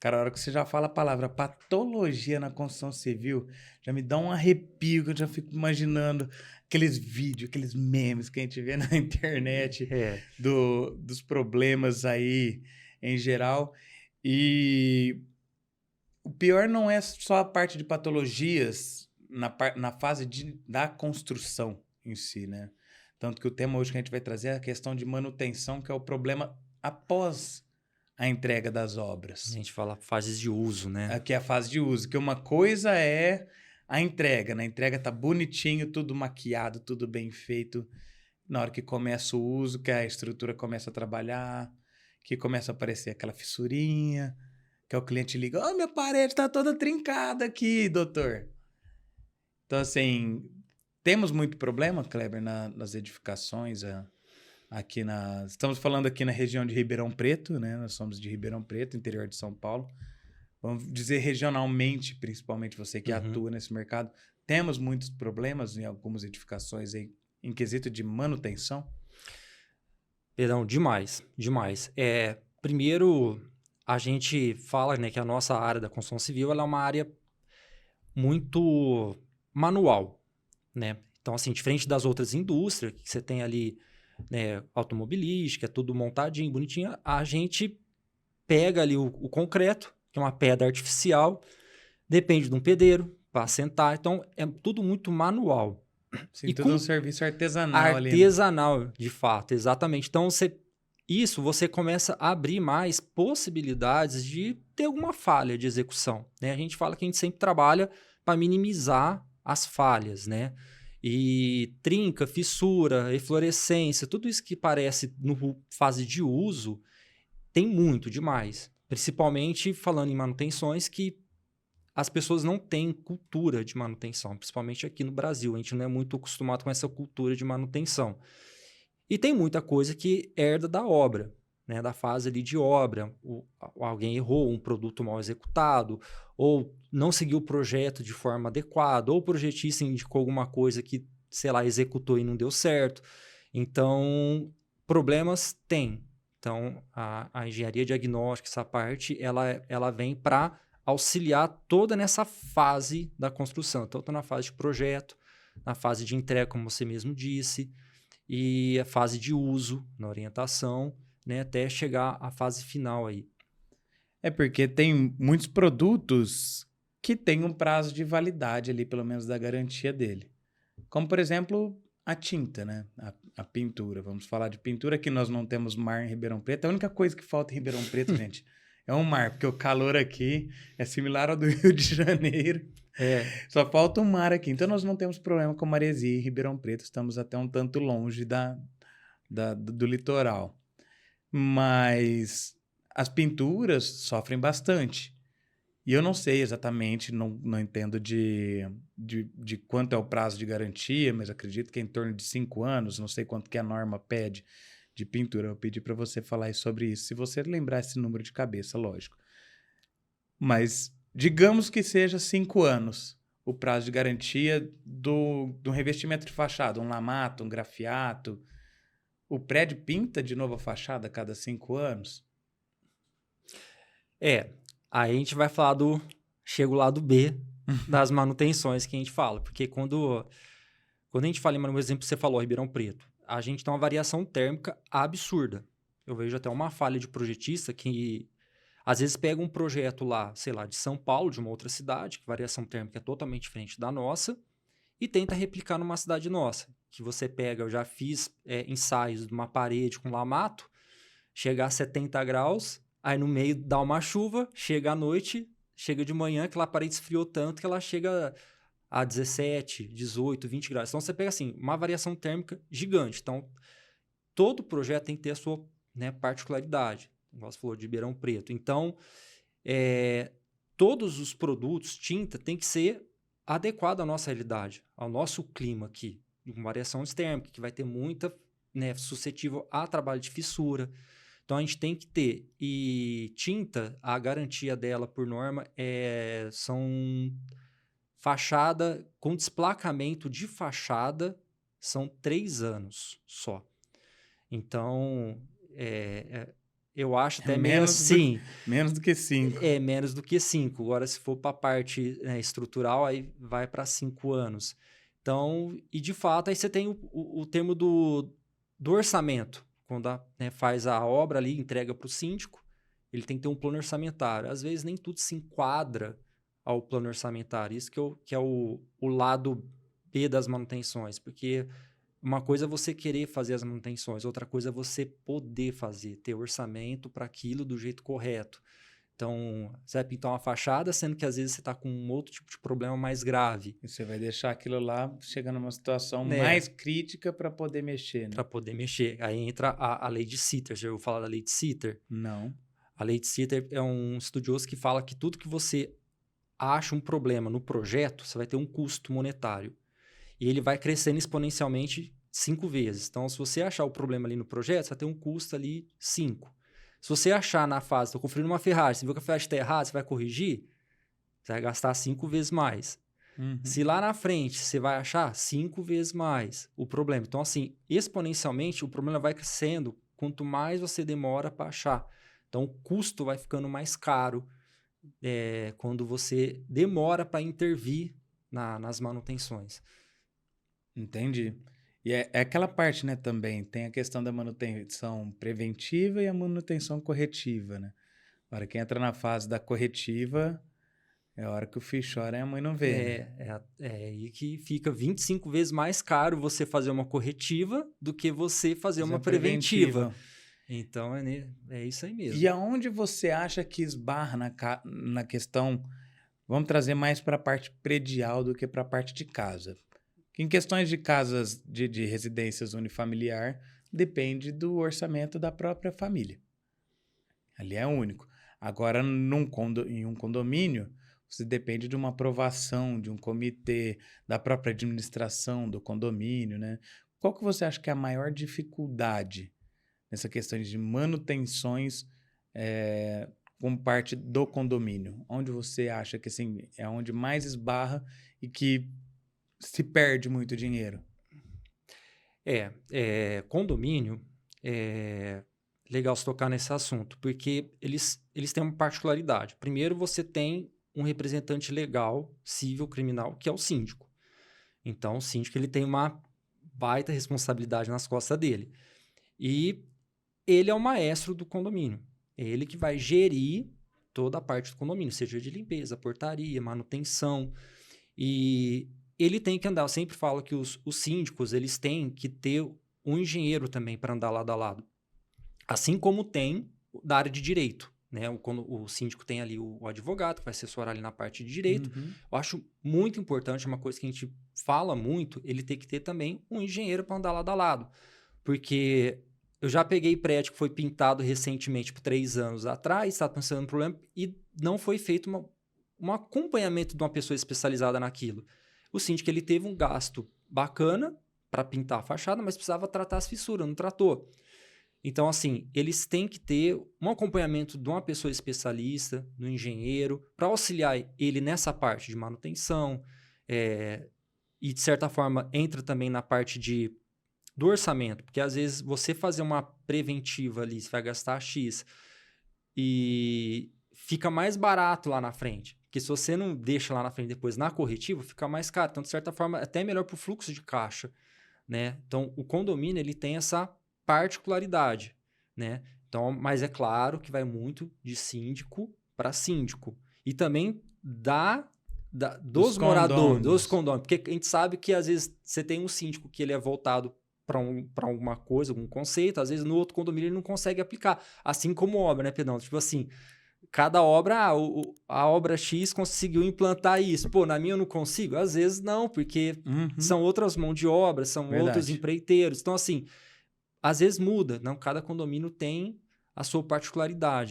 Cara, a hora que você já fala a palavra patologia na construção civil, já me dá um arrepio, que eu já fico imaginando aqueles vídeos, aqueles memes que a gente vê na internet É. dos problemas aí em geral. E o pior não é só a parte de patologias na fase da construção em si, né? Tanto que o tema hoje que a gente vai trazer é a questão de manutenção, que é o problema após a entrega das A obras. gente fala fases de uso, né? Aqui é a fase de uso, que uma coisa é a entrega, na entrega tá bonitinho, tudo maquiado, tudo bem feito. Na hora que começa o uso, que a estrutura começa a trabalhar, que começa a aparecer aquela fissurinha, que é o cliente liga, ó, minha parede tá toda trincada aqui, doutor. Então, assim, temos muito problema, Kleber, nas edificações, aqui estamos falando aqui na região de Ribeirão Preto, né? Nós somos de Ribeirão Preto, interior de São Paulo. Vamos dizer regionalmente, principalmente você que Uhum. atua nesse mercado, temos muitos problemas em algumas edificações aí, em quesito de manutenção. Perdão, demais, demais. Primeiro, a gente fala, né, que a nossa área da construção civil ela é uma área muito manual, né? Então, assim, diferente das outras indústrias, que você tem ali, né, automobilística, é tudo montadinho, bonitinho, a gente pega ali o concreto, que é uma pedra artificial, depende de um pedreiro para assentar, então é tudo muito manual. Sim, E tudo um com serviço artesanal ali, né? artesanal, de fato, exatamente. Então, você começa a abrir mais possibilidades de ter alguma falha de execução, né? A gente fala que a gente sempre trabalha para minimizar as falhas, né? E trinca, fissura, eflorescência, tudo isso que parece no fase de uso, tem muito demais. Principalmente falando em manutenções que as pessoas não têm cultura de manutenção, principalmente aqui no Brasil. A gente não é muito acostumado com essa cultura de manutenção. E tem muita coisa que herda da obra, né, da fase ali de obra. Alguém errou, um produto mal executado, ou não seguiu o projeto de forma adequada, ou o projetista indicou alguma coisa que, sei lá, executou e não deu certo. Então, problemas tem. Então, a engenharia diagnóstica, essa parte, ela vem para auxiliar toda nessa fase da construção, tanto na fase de projeto, na fase de entrega, como você mesmo disse, e a fase de uso na orientação, né, até chegar à fase final aí. É porque tem muitos produtos que têm um prazo de validade ali, pelo menos da garantia dele. Como, por exemplo, a tinta, né? A pintura. Vamos falar de pintura, que nós não temos mar em Ribeirão Preto. A única coisa que falta em Ribeirão Preto, gente, é um mar, porque o calor aqui é similar ao do Rio de Janeiro. É, Só falta um mar aqui. Então nós não temos problema com maresia em Ribeirão Preto. Estamos até um tanto longe do litoral. Mas as pinturas sofrem bastante. E eu não sei exatamente, não entendo de quanto é o prazo de garantia, mas acredito que é em torno de 5 anos, não sei quanto que a norma pede de pintura. Eu pedi para você falar aí sobre isso, se você lembrar esse número de cabeça, lógico. Mas digamos que seja 5 anos o prazo de garantia do revestimento de fachada, um lamato, um grafiato. O prédio pinta de novo a fachada a cada 5 anos? é. Aí a gente vai falar chega o lado B das manutenções que a gente fala, porque quando a gente fala, por exemplo, você falou Ribeirão Preto, a gente tem uma variação térmica absurda. Eu vejo até uma falha de projetista que às vezes pega um projeto lá, sei lá, de São Paulo, de uma outra cidade, que a variação térmica é totalmente diferente da nossa, e tenta replicar numa cidade nossa. Que você pega, eu já fiz ensaios de uma parede com lamato, chegar a 70 graus, aí no meio dá uma chuva, chega à noite, chega de manhã, aquela parede esfriou tanto que ela chega a 17, 18, 20 graus. Então você pega assim, uma variação térmica gigante. Então todo projeto tem que ter a sua, né, particularidade. Igual você falou de Ribeirão Preto. Então, é, todos os produtos, tinta, tem que ser adequado à nossa realidade, ao nosso clima aqui, com variação térmica, que vai ter muita, né, suscetível a trabalho de fissura. Então, a gente tem que ter. E tinta, a garantia dela, por norma, são fachada com desplacamento de fachada, são 3 anos só. Então, eu acho até meio Menos do, assim. menos do que 5. É menos do que 5. Agora, se for para a parte, né, estrutural, aí vai para 5 anos. Então, e de fato, aí você tem o termo do orçamento. Quando né, faz a obra ali, entrega para o síndico, ele tem que ter um plano orçamentário. Às vezes, nem tudo se enquadra ao plano orçamentário. Isso que é o lado B das manutenções. Porque uma coisa é você querer fazer as manutenções, outra coisa é você poder fazer, ter orçamento para aquilo do jeito correto. Então, você vai pintar uma fachada, sendo que às vezes você está com um outro tipo de problema mais grave. E você vai deixar aquilo lá, chegando numa situação Né? mais crítica para poder mexer, né? Para poder mexer. Aí entra a lei de Sitter. Já ouviu falar da lei de Sitter? Não. A lei de Sitter é um estudioso que fala que tudo que você acha um problema no projeto, você vai ter um custo monetário. E ele vai crescendo exponencialmente 5 vezes. Então, se você achar o problema ali no projeto, você vai ter um custo ali 5. Se você achar na fase, estou conferindo uma ferragem, você viu que a ferragem está errada, você vai corrigir, você vai gastar 5 vezes mais. Uhum. Se lá na frente você vai achar 5 vezes mais o problema. Então, assim, exponencialmente, o problema vai crescendo quanto mais você demora para achar. Então, o custo vai ficando mais caro quando você demora para intervir nas manutenções. Entendi. E é aquela parte, né, também. Tem a questão da manutenção preventiva e a manutenção corretiva, né? A hora que entra na fase da corretiva, é a hora que o filho chora e a mãe não vê, né? É aí que fica 25 vezes mais caro você fazer uma corretiva do que você fazer uma preventiva. Então, é isso aí mesmo. E aonde você acha que esbarra na questão... Vamos trazer mais para a parte predial do que para a parte de casa. Em questões de casas de residências unifamiliar, depende do orçamento da própria família. Ali é único. Agora, em um condomínio, você depende de uma aprovação de um comitê, da própria administração do condomínio, né? Qual que você acha que é a maior dificuldade nessa questão de manutenções como parte do condomínio? Onde você acha que assim, é onde mais esbarra e que se perde muito dinheiro? Condomínio, legal se tocar nesse assunto, porque eles têm uma particularidade. Primeiro, você tem um representante legal, civil, criminal, que é o síndico. Então, o síndico ele tem uma baita responsabilidade nas costas dele. E ele é o maestro do condomínio. É ele que vai gerir toda a parte do condomínio, seja de limpeza, portaria, manutenção. E ele tem que andar. Eu sempre falo que os síndicos eles têm que ter um engenheiro também para andar lado a lado. Assim como tem da área de direito. Né? O síndico tem ali o advogado, que vai assessorar ali na parte de direito. Uhum. Eu acho muito importante, uma coisa que a gente fala muito, ele tem que ter também um engenheiro para andar lado a lado. Porque eu já peguei prédio que foi pintado recentemente, por 3 anos atrás, estava pensando no problema, e não foi feito um acompanhamento de uma pessoa especializada naquilo. O síndico ele teve um gasto bacana para pintar a fachada, mas precisava tratar as fissuras, não tratou. Então, assim, eles têm que ter um acompanhamento de uma pessoa especialista, do engenheiro, para auxiliar ele nessa parte de manutenção. E, de certa forma, entra também na parte do orçamento, porque às vezes você fazer uma preventiva ali, você vai gastar X e fica mais barato lá na frente. Porque se você não deixa lá na frente depois na corretiva, fica mais caro. Então, de certa forma, é até melhor para o fluxo de caixa, né? Então, o condomínio ele tem essa particularidade, né? Então, mas é claro que vai muito de síndico para síndico. E também dos moradores, dos condôminos. Porque a gente sabe que às vezes você tem um síndico que ele é voltado para alguma coisa, algum conceito, às vezes no outro condomínio ele não consegue aplicar. Assim como obra, né, Pedrão? Tipo assim, cada obra, a obra X conseguiu implantar isso. Pô, na minha eu não consigo? Às vezes não, porque são outras mãos de obra, são outros empreiteiros. Então, assim, às vezes muda. Não, cada condomínio tem a sua particularidade.